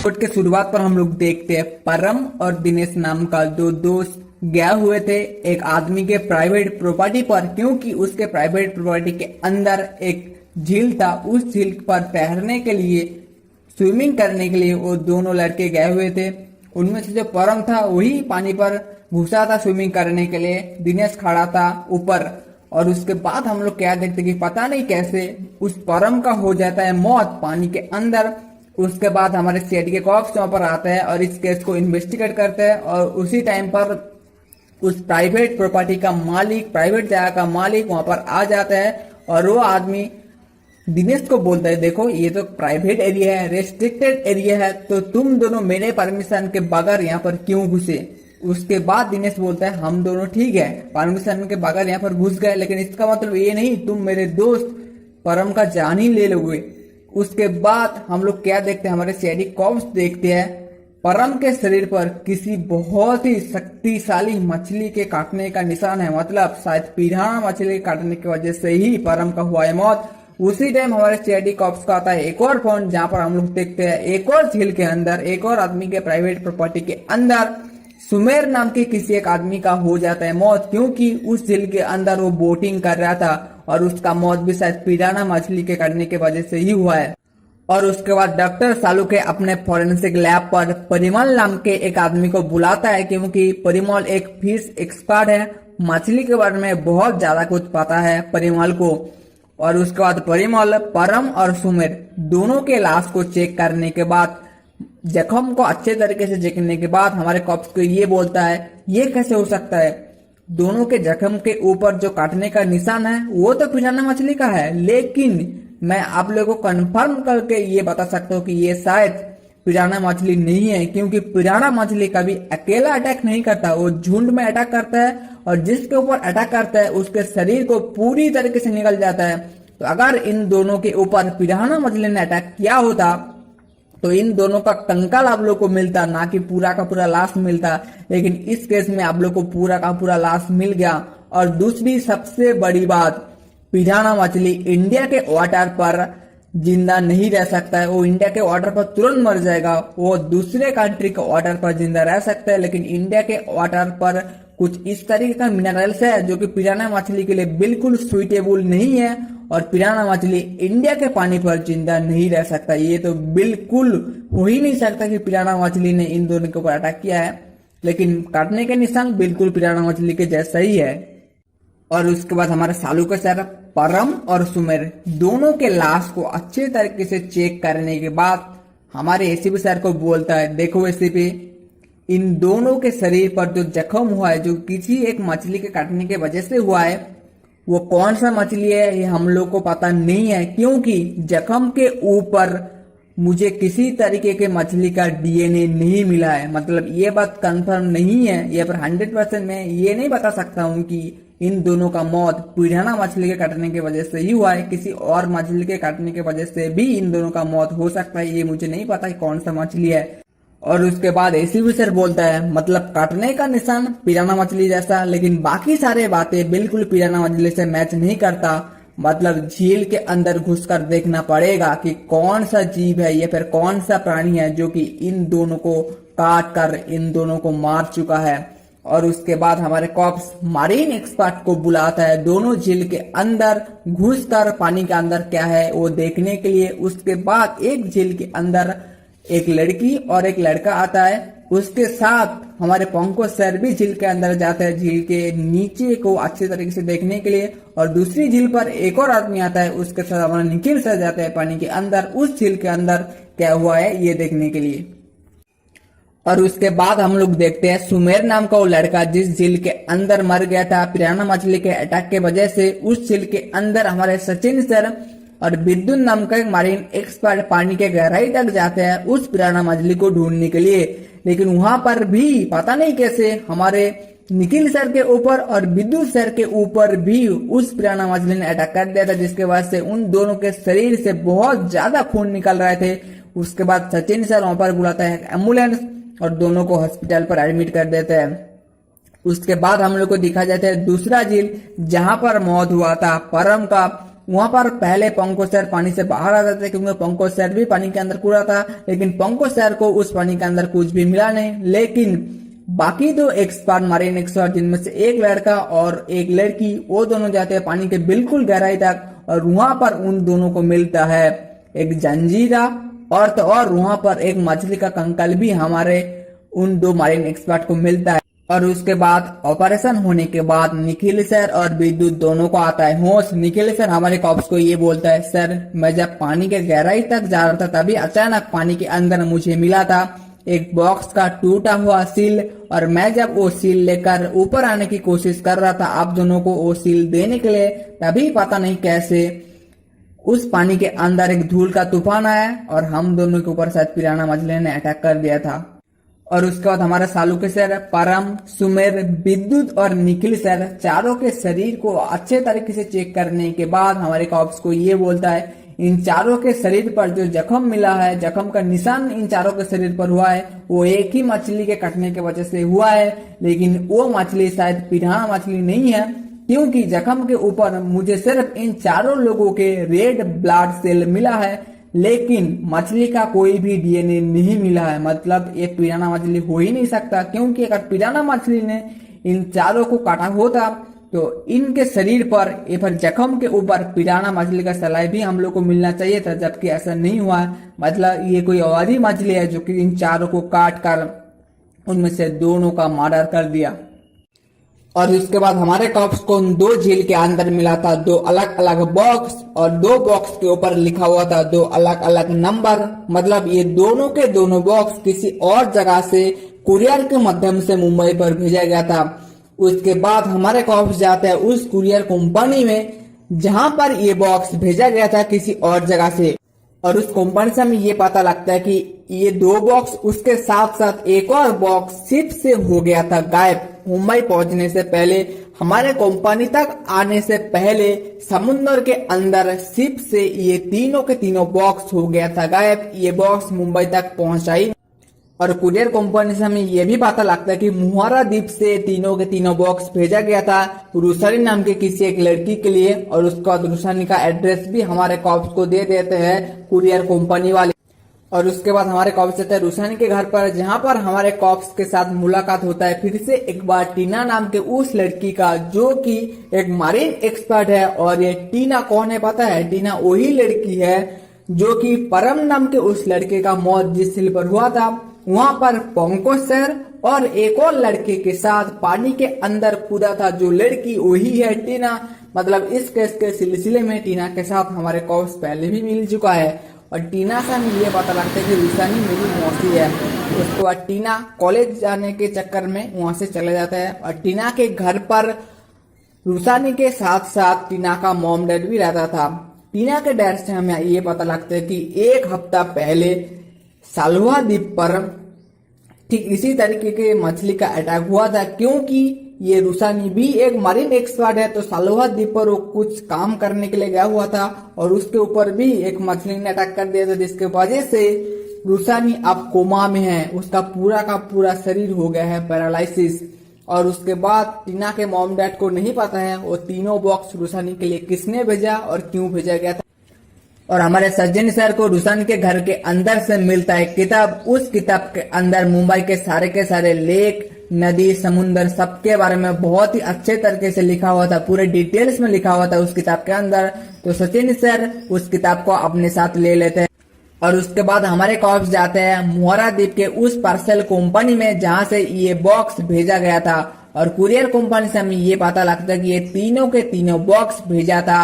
Episode के शुरुआत पर हम लोग देखते हैं परम और दिनेश नाम का दो दोस्त गए हुए थे एक आदमी के प्राइवेट प्रॉपर्टी पर, क्योंकि उसके प्राइवेट प्रॉपर्टी के अंदर एक झील था। उस झील पर तैरने के लिए, स्विमिंग करने के लिए वो दोनों लड़के गए हुए थे। उनमें से जो परम था वही पानी पर घुसा था स्विमिंग करने के लिए, दिनेश खड़ा था ऊपर। और उसके बाद हम लोग क्या देखते कि पता नहीं कैसे उस परम का हो जाता है मौत पानी के अंदर। उसके बाद हमारे सीआईडी के कॉप्स वहां पर आते हैं और इस केस को इन्वेस्टिगेट करते हैं। और उसी टाइम पर उस प्राइवेट प्रॉपर्टी का मालिक, प्राइवेट जगह का मालिक वहां पर आ जाता है और वो आदमी दिनेश को बोलता है, देखो ये तो प्राइवेट एरिया है, रेस्ट्रिक्टेड एरिया है, तो तुम दोनों मेरे परमिशन के बगैर यहाँ पर क्यों घुसे। उसके बाद दिनेश बोलता है, हम दोनों ठीक है परमिशन के बगैर यहाँ पर घुस गए, लेकिन इसका मतलब ये नहीं तुम मेरे दोस्त परम का जान ही ले लोगे। उसके बाद हम लोग क्या देखते हैं, हमारे सीआईडी कॉप्स देखते हैं परम के शरीर पर किसी बहुत ही शक्तिशाली मछली के काटने का निशान है। मतलब शायद पिराना मछली के काटने की वजह से ही परम का हुआ है मौत। उसी टाइम हमारे सीआईडी कॉप्स का आता है एक और फोन, जहां पर हम लोग देखते हैं एक और झील के अंदर, एक और आदमी के प्राइवेट प्रॉपर्टी के अंदर सुमेर नाम के किसी एक आदमी का हो जाता है मौत, क्योंकि उस झील के अंदर वो बोटिंग कर रहा था और उसका मौत भी शायद पिराना मछली के काटने की वजह से ही हुआ है। और उसके बाद डॉक्टर सालू के अपने फॉरेंसिक लैब पर परिमल नाम के एक आदमी को बुलाता है, क्योंकि परिमल एक फिश एक्सपर्ट है, मछली के बारे में बहुत ज्यादा कुछ पता है परिमल को। और उसके बाद परिमल परम और सुमेर दोनों के लाश को चेक करने के बाद, जख्म को अच्छे तरीके से देखने के बाद हमारे कॉप्स को ये बोलता है, ये कैसे हो सकता है, दोनों के जख्म के ऊपर जो काटने का निशान है वो तो पिराना मछली का है, लेकिन मैं आप लोगों को कंफर्म करके ये बता सकता हूँ कि ये शायद पिराना मछली नहीं है, क्योंकि पिराना मछली कभी अकेला अटैक नहीं करता, वो झुंड में अटैक करता है और जिसके ऊपर अटैक करता है उसके शरीर को पूरी तरीके से निकल जाता है। तो अगर इन दोनों के ऊपर पिराना मछली ने अटैक किया होता तो इन दोनों का कंकाल आप लोग को मिलता, ना कि पूरा का पूरा लाश मिलता। लेकिन इस केस में आप लोग को पूरा का पूरा लाश मिल गया। और दूसरी सबसे बड़ी बात, पिराना मछली इंडिया के वाटर पर जिंदा नहीं रह सकता है, वो इंडिया के वाटर पर तुरंत मर जाएगा। वो दूसरे कंट्री के वाटर पर जिंदा रह सकता है, लेकिन इंडिया के वाटर पर कुछ इस तरीके का मिनरल्स है जो कि पिराना मछली के लिए बिल्कुल सुइटेबल नहीं है, और पिराना मछली इंडिया के पानी पर जिंदा नहीं रह सकता। ये तो बिल्कुल हो ही नहीं सकता कि पिराना मछली ने इन दोनों के ऊपर अटैक किया है, लेकिन काटने के निशान बिल्कुल पिराना मछली के जैसा ही है। और उसके बाद हमारे सालू के सर परम और सुमेर दोनों के लाश को अच्छे तरीके से चेक करने के बाद हमारे एसीपी सर को बोलता है, देखो एसीपी, इन दोनों के शरीर पर जो जख्म हुआ है, जो किसी एक मछली के काटने की वजह से हुआ है, वो कौन सा मछली है ये हम लोग को पता नहीं है, क्योंकि जख्म के ऊपर मुझे किसी तरीके के मछली का डीएनए नहीं मिला है। मतलब ये बात कंफर्म नहीं है, ये पर 100% मैं ये नहीं बता सकता हूँ कि इन दोनों का मौत पिराना मछली के काटने की वजह से ही हुआ है, किसी और मछली के काटने की वजह से भी इन दोनों का मौत हो सकता है। ये मुझे नहीं पता कि कौन सा मछली है। और उसके बाद एसीपी सर बोलता है, मतलब काटने का निशान पिराना मछली जैसा, लेकिन बाकी सारे बातें बिल्कुल पिराना मछली से मैच नहीं करता। मतलब झील के अंदर घुसकर देखना पड़ेगा कि कौन सा जीव है या फिर कौन सा प्राणी है जो कि इन दोनों को काट कर इन दोनों को मार चुका है। और उसके बाद हमारे कॉप्स मारीन एक्सपर्ट को बुलाता है दोनों झील के अंदर घुसकर पानी के अंदर क्या है वो देखने के लिए। उसके बाद एक झील के अंदर एक लड़की और एक लड़का आता है, उसके साथ हमारे पंको सर भी झील के अंदर जाते हैं झील के नीचे को अच्छे तरीके से देखने के लिए। और दूसरी झील पर एक और आदमी आता है, उसके साथ हमारा निखिल सर जाते हैं पानी के अंदर, उस झील के अंदर क्या हुआ है ये देखने के लिए। और उसके बाद हम लोग देखते हैं सुमेर नाम का वो लड़का जिस झील के अंदर मर गया था पिराना मछली के अटैक के वजह से, उस झील के अंदर हमारे सचिन सर और विद्युत नाम का एक मारीन एक्सपर्ट पानी के गहराई तक जाते हैं उस पिराना मछली को ढूंढने के लिए। लेकिन वहां पर भी पता नहीं कैसे हमारे निखिल सर के ऊपर और विद्युत सर के ऊपर भी उस पिराना मछली ने अटैक कर दिया था, जिसके वजह से उन दोनों के शरीर से बहुत ज्यादा खून निकल रहे थे। उसके बाद सचिन सर वहां पर बुलाता है एम्बुलेंस और दोनों को हॉस्पिटल पर एडमिट कर देते हैं। उसके बाद हम लोग को दिखा जाता है दूसरा झील जहां पर मौत हुआ था परम का, वहां पर पहले पंकज सर पानी से बाहर आ जाते क्योंकि पंकज सर भी पानी के अंदर कूदा था, लेकिन पंकज सर को उस पानी के अंदर कुछ भी मिला नहीं। लेकिन बाकी दो एक्सपर्ट, मरीन एक्सपर्ट, जिनमें से एक लड़का और एक लड़की, वो दोनों जाते हैं पानी के बिल्कुल गहराई तक और वहां पर उन दोनों को मिलता है एक जंजीरा और वहां पर एक मछली का कंकाल भी हमारे उन दो मरीन एक्सपर्ट को मिलता है। और उसके बाद ऑपरेशन होने के बाद निखिल सर और विद्युत दोनों को आता है होश। निखिल सर हमारे कॉप्स को ये बोलता है, सर मैं जब पानी के गहराई तक जा रहा था तभी अचानक पानी के अंदर मुझे मिला था एक बॉक्स का टूटा हुआ सील, और मैं जब वो सील लेकर ऊपर आने की कोशिश कर रहा था आप दोनों को वो सील देने के लिए, तभी पता नहीं कैसे उस पानी के अंदर एक धूल का तूफान आया और हम दोनों के ऊपर शायद पिराना मछली ने अटैक कर दिया था। और उसके बाद हमारे सालू के सर, परम, सुमेर, विद्युत और निखिल सर चारों के शरीर को अच्छे तरीके से चेक करने के बाद हमारे कॉप्स को ये बोलता है, इन चारों के शरीर पर जो जख्म मिला है, जख्म का निशान इन चारों के शरीर पर हुआ है, वो एक ही मछली के कटने की वजह से हुआ है, लेकिन वो मछली शायद पिराना मछली नहीं है, क्योंकि जख्म के ऊपर मुझे सिर्फ इन चारों लोगों के रेड ब्लड सेल मिला है, लेकिन मछली का कोई भी डीएनए नहीं मिला है। मतलब ये पिराना मछली हो ही नहीं सकता, क्योंकि अगर पिराना मछली ने इन चारों को काटा होता तो इनके शरीर पर या फिर जख्म के ऊपर पिराना मछली का सलाई भी हम लोग को मिलना चाहिए था, जबकि ऐसा नहीं हुआ है। मतलब ये कोई और ही मछली है जो कि इन चारों को काट कर उनमें से दोनों का मर्डर कर दिया। और इसके बाद हमारे कॉप्स को दो झील के अंदर मिला था दो अलग अलग बॉक्स, और दो बॉक्स के ऊपर लिखा हुआ था दो अलग अलग नंबर। मतलब ये दोनों के दोनों बॉक्स किसी और जगह से कुरियर के माध्यम से मुंबई पर भेजा गया था। उसके बाद हमारे कॉप्स जाते हैं उस कुरियर कंपनी में जहां पर ये बॉक्स भेजा गया था किसी और जगह से, और उस कंपनी से हमें ये पता लगता है कि ये दो बॉक्स उसके साथ साथ एक और बॉक्स शिप से हो गया था गायब। मुंबई पहुंचने से पहले, हमारे कंपनी तक आने से पहले समुद्र के अंदर शिप से ये तीनों के तीनों बॉक्स हो गया था गायब। ये बॉक्स मुंबई तक पहुंचाई, और कुरियर कंपनी से हमें यह भी पता लगता है कि मुहारा द्वीप से तीनों के तीनों बॉक्स भेजा गया था रुसानी नाम के किसी एक लड़की के लिए, और उसका रुसानी का एड्रेस भी हमारे कॉप्स को दे देते हैं कुरियर कंपनी वाले। और उसके बाद हमारे कॉप्स जाते हैं रुसानी के घर पर, जहां पर हमारे कॉप्स के साथ मुलाकात होता है फिर से एक बार टीना नाम के उस लड़की का, जो कि एक मरीन एक्सपर्ट है। और ये टीना कौन है पता है? टीना वही लड़की है जो कि परम नाम के उस लड़के का मौत जिस हिल पर हुआ था, वहां पर पंकज सर और एक और लड़के के साथ पानी के अंदर कूदा था। जो लड़की वही है टीना। मतलब इस केस के सिलसिले में टीना के साथ हमारे कॉप्स पहले भी मिल चुका है, और टीना से हमें ये पता लगता है कि रुसानी मेरी मौसी है। उसके बाद टीना कॉलेज जाने के चक्कर में वहां से चले जाता है, और टीना के घर पर रुसानी के साथ साथ टीना का मॉम डैड भी रहता था। टीना के डैड से हमें ये पता लगता है कि एक हफ्ता पहले सालवा द्वीप पर ठीक इसी तरीके के मछली का अटैक हुआ था, क्योंकि ये रुसानी भी एक मरीन एक्सपर्ट है, तो सालवा द्वीप पर वो कुछ काम करने के लिए गया हुआ था, और उसके ऊपर भी एक मछली ने अटैक कर दिया था, जिसके वजह से रुसानी अब कोमा में है। उसका पूरा का पूरा शरीर हो गया है पैरालिसिस। और उसके बाद टीना के मॉम डैड को नहीं पता है वो तीनों बॉक्स रुसानी के लिए किसने भेजा और क्यों भेजा गया था। और हमारे सज्जन सर को रुसानी के घर के अंदर से मिलता है किताब। उस किताब के अंदर मुंबई के सारे लेक, नदी, समुन्द्र सबके बारे में बहुत ही अच्छे तरीके से लिखा हुआ था, पूरे डिटेल्स में लिखा हुआ था उस किताब के अंदर। तो सचिन सर उस किताब को अपने साथ ले लेते हैं, और उसके बाद हमारे कॉप्स जाते हैं मुहारा द्वीप के उस पार्सल कंपनी में जहां से ये बॉक्स भेजा गया था। और कुरियर कंपनी से हमें ये पता लगता है कि ये तीनों के तीनों बॉक्स भेजा था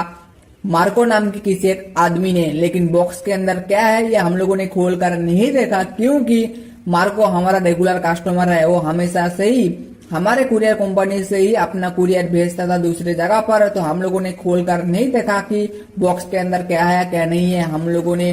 मार्को नाम के किसी एक आदमी ने। लेकिन बॉक्स के अंदर क्या है ये हम लोगों ने खोल कर नहीं देखा, क्योंकि मार्को हमारा रेगुलर कस्टमर है। वो हमेशा से ही हमारे कुरियर कंपनी से ही अपना कुरियर भेजता था दूसरे जगह पर, तो हम लोगों ने खोल कर नहीं देखा कि बॉक्स के अंदर क्या है क्या नहीं है हम लोगों ने।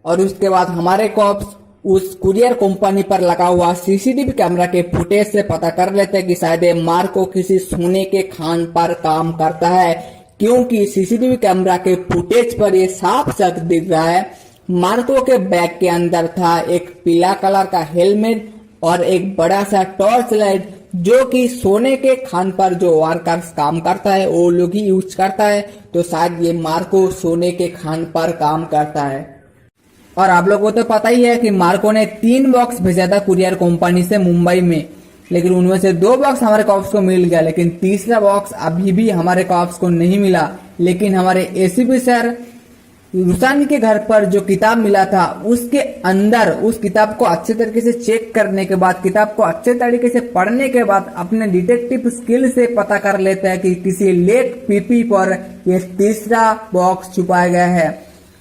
और उसके बाद हमारे कॉप्स उस कुरियर कंपनी पर लगा हुआ सीसीटीवी कैमरा के फुटेज से पता कर लेते हैं कि शायद मार्को किसी सोने के खान पर काम करता है, क्योंकि सीसीटीवी कैमरा के फुटेज पर ये साफ साफ दिख रहा है मार्को के बैग के अंदर था एक पीला कलर का हेलमेट और एक बड़ा सा टॉर्च लाइट, जो कि सोने के खान पर जो वर्कर्स काम करता है वो लोग ही यूज करता है, तो शायद ये मार्को सोने के खान पर काम करता है। और आप लोगों को तो पता ही है कि मार्को ने 3 बॉक्स भेजा था कुरियर कंपनी से मुंबई में, लेकिन उनमें से 2 बॉक्स हमारे कॉप्स को मिल गया, लेकिन तीसरा बॉक्स अभी भी हमारे कॉप्स को नहीं मिला। लेकिन हमारे एसीपी सर रुसानी के घर पर जो किताब मिला था उसके अंदर उस किताब को अच्छे तरीके से चेक करने के बाद, किताब को अच्छे तरीके से पढ़ने के बाद अपने डिटेक्टिव स्किल से पता कर लेते हैं कि किसी लेक पीपी पर ये तीसरा बॉक्स छुपाया गया है।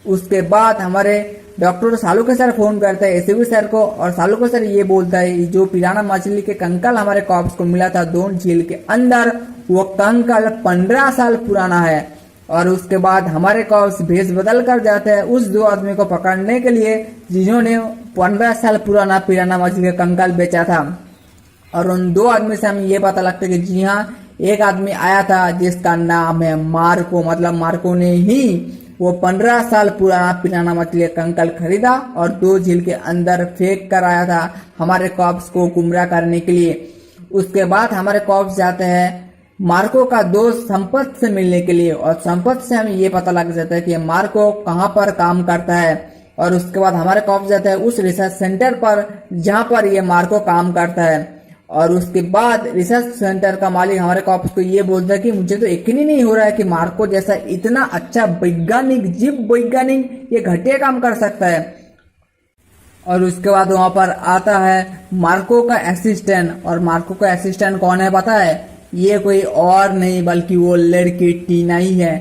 उसके बाद हमारे डॉक्टर सालुके सर फोन करते हैं एसीपी सर को, और सालुके सर ये बोलता है जो पिराना मछली के कंकाल हमारे कॉप्स को मिला था दोन झील के अंदर, वो कंकाल 15 साल पुराना है। और उसके बाद हमारे कॉप्स भेष बदल कर जाते हैं उस 2 आदमी को पकड़ने के लिए जिन्होंने 15 साल पुराना पिराना मछली का कंकाल बेचा था। और उन 2 आदमी से हमें ये पता लगता है कि जी हाँ, एक आदमी आया था जिसका नाम है मार्को, मतलब मार्को ने ही वो 15 साल पुराना पिराना मछली का कंकाल खरीदा और 2 झील के अंदर फेंक कर आया था हमारे कॉप्स को गुमराह करने के लिए। उसके बाद हमारे कॉप्स जाते हैं मार्को का दोस्त संपत से मिलने के लिए, और संपत से हमें ये पता लग जाता है कि मार्को कहाँ पर काम करता है। और उसके बाद हमारे कॉप्स जाते हैं उस रिसर्च सेंटर पर जहाँ पर ये मार्को काम करता है। और उसके बाद रिसर्च सेंटर का मालिक हमारे कॉप्स को ये बोलता है कि मुझे तो यकीन ही नहीं हो रहा है कि मार्को जैसा इतना अच्छा वैज्ञानिक, जीव वैज्ञानिक ये घटिया काम कर सकता है। और उसके बाद वहां पर आता है मार्को का असिस्टेंट, और मार्को का असिस्टेंट कौन है पता है? ये कोई और नहीं बल्कि वो लड़की टीना ही है।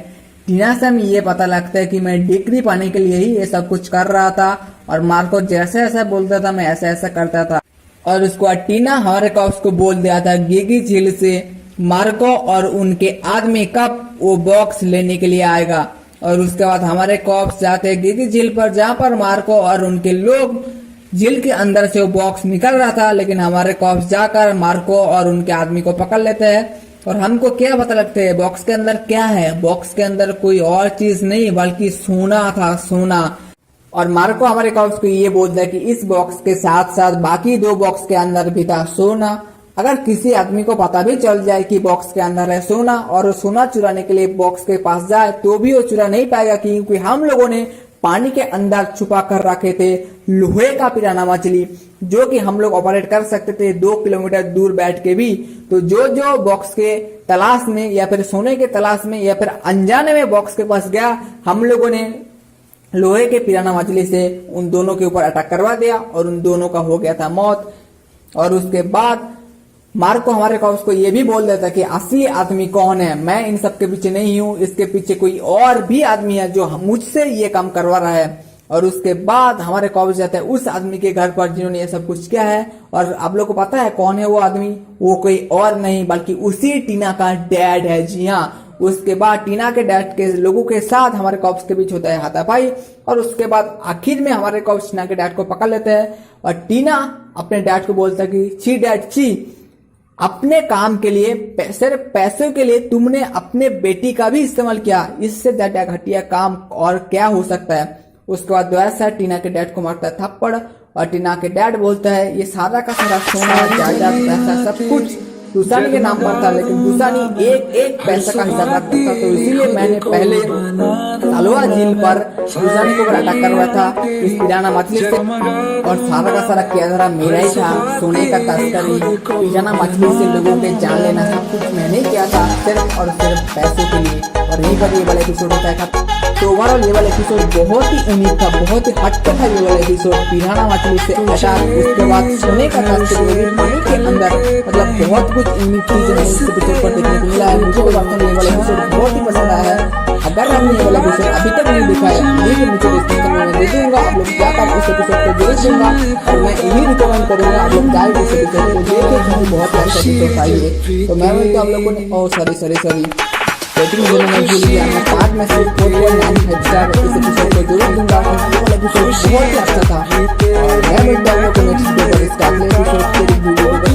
टीना से हमें ये पता लगता है कि मैं डिग्री पाने के लिए ही ये सब कुछ कर रहा था, और मार्को जैसे ऐसा बोलता था मैं ऐसा ऐसा करता था। और उसके बाद टीना हमारे कॉप्स को बोल दिया था गिगी झील से मार्को और उनके आदमी कब वो बॉक्स लेने के लिए आएगा। और उसके बाद हमारे कॉप्स जाते हैं गिगी झील पर जहाँ पर मार्को और उनके लोग झील के अंदर से वो बॉक्स निकल रहा था, लेकिन हमारे कॉप्स जाकर मार्को और उनके आदमी को पकड़ लेते हैं। और हमको क्या पता लगता है बॉक्स के अंदर क्या है? बॉक्स के अंदर कोई और चीज नहीं बल्कि सोना था, सोना। और मार्को हमारे कॉप्स को ये बोलता है कि इस बॉक्स के साथ साथ बाकी 2 बॉक्स के अंदर भी था सोना। अगर किसी आदमी को पता भी चल जाए कि बॉक्स के अंदर है सोना और वो सोना चुराने के लिए बॉक्स के पास जाए तो भी वो चुरा नहीं पाएगा, क्योंकि हम लोगों ने पानी के अंदर छुपा कर रखे थे लोहे का पिराना मछली, जो कि हम लोग ऑपरेट कर सकते थे 2 किलोमीटर दूर बैठ के भी। तो जो बॉक्स के तलाश में या फिर सोने के तलाश में या फिर अनजाने में बॉक्स के पास गया, हम लोगों ने लोहे के पिराना मछली से उन दोनों के ऊपर अटैक करवा दिया और उन दोनों का हो गया था मौत। और उसके बाद मार्को हमारे कॉप्स को ये भी बोल देता कि असली आदमी कौन है, मैं इन सब के पीछे नहीं हूँ, इसके पीछे कोई और भी आदमी है जो मुझसे ये काम करवा रहा है। और उसके बाद हमारे कॉप्स जाते हैं उस आदमी के घर पर जिन्होंने ये सब कुछ किया है। और आप लोग को पता है कौन है वो आदमी? वो कोई और नहीं बल्कि उसी टीना का डैड है। जी हाँ, उसके बाद टीना के डैड के लोगों के साथ हमारे कॉप्स के बीच होता है हाथापाई, और उसके बाद आखिर में हमारे कॉप्स टीना के डैड को पकड़ लेते हैं। और टीना अपने डैड को बोलता है कि छी डैड छी, अपने काम के लिए सिर्फ पैसों के लिए तुमने अपने बेटी का भी इस्तेमाल किया, इससे ज्यादा घटिया काम और क्या हो सकता है। उसके बाद वैसा टीना के डैड को मारता है थप्पड़, और टीना के डैड बोलता है ये सारा का सारा सोना जायदाद पैसा सब कुछ रुसानी के नाम पर था, लेकिन रुसानी एक पैसा का हिसाब रखता था, तो इसीलिए मैंने पहले सालवा झील पर रुसानी को अटैक करवाया था इस पिराना मछली से, और सारा का सारा किया मेरा ही था। सोने का तस्करी, पिराना मछली से लोगों के जान लेना, सब कुछ मैंने किया था सिर्फ और सिर्फ पैसों के लिए। और यही पर ये वाला एपिसोड होता है। तो ओवरऑल ये वाला एपिसोड बहुत ही यूनिक था, बहुत ही हटके था ये वाला एपिसोड। पिराना मछली से अटैक, उसके बाद सोने का तस्करी पानी के अंदर, मतलब बहुत कुछ यूनिक चीजें हमें इस एपिसोड पर देखने को मिला है। मुझे तो वास्तव में ये वाला एपिसोड बहुत ही पसंद आया है। अगर आपने ये वाला एपिसोड अभी तक नहीं देखा है, ये मुझे डिस्क्रिप्शन में दे दूंगा, आप लोग जाकर इस एपिसोड को देख दूंगा, और मैं यही रिकमेंड करूंगा आप लोग जाए इस एपिसोड को देखें, क्योंकि बहुत अच्छा एपिसोड आई है। तो मैं बोलता हूं आप लोगों ने सॉरी रेटिंग देना नहीं भूल गया। मैं 5 में से 4.95 स्टार इस एपिसोड को जरूर दूंगा, क्योंकि ये वाला एपिसोड बहुत ही अच्छा था। और मैं बोलता हूं आप लोगों को नेक्स्ट वीडियो पर इसका अगले एपिसोड के वीडियो